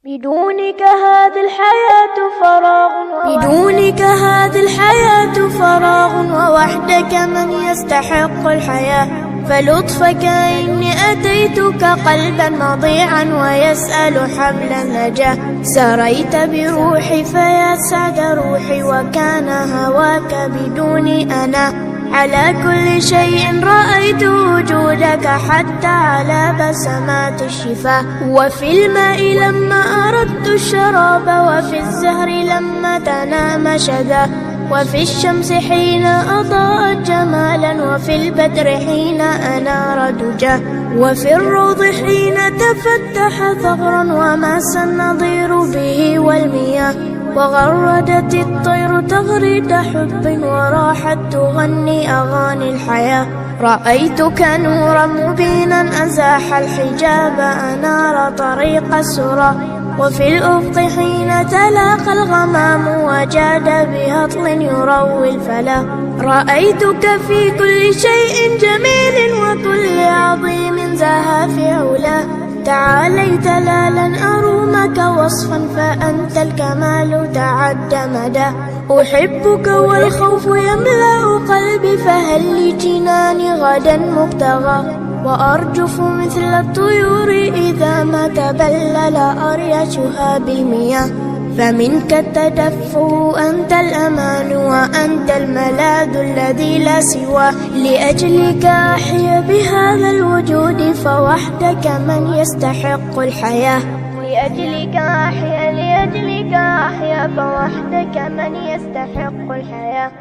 بدونك هذه الحياة فراغ ووحدك من يستحق الحياة. فلطفك إني أتيتك قلبا مضيعا ويسأل حبل النجاة. سريت بروحي فيا سعد روحي وكان هواك بدوني أنا. على كل شيء رأيت وجودك حتى على بسمات الشفاه. وفي الماء لما أردت الشراب وفي الزهر لما تنام شذاه. وفي الشمس حين أضاءت جمالا وفي البدر حين أنار دجاه. وفي الروض حين تفتح ثغرا وماس النظير به والمياه. وغردت الطير تغريد حب وراحت تغني أغاني الحياة. رأيتك نورا مبينا أزاح الحجاب أنار طريق السرى. وفي الأفق حين تلاقى الغمام وجاد بهطل يروي الفلا. رأيتك في كل شيء جميل وكل عظيم زاها في علاه. تعاليت لا لن أرومك وصفا فأنت الكمال تعد مدى. أحبك والخوف يملأ قلبي فهل لجناني غدا مبتغى. وأرجف مثل الطيور إذا ما تبلل أريشها بالمياه. فمنك التدفؤ أنت الأمان وأنت الملاذ الذي لا سواه. لأجلك أحيا بهذا الوجود فوحدك من يستحق الحياة. لأجلك أحيا فوحدك من يستحق الحياة.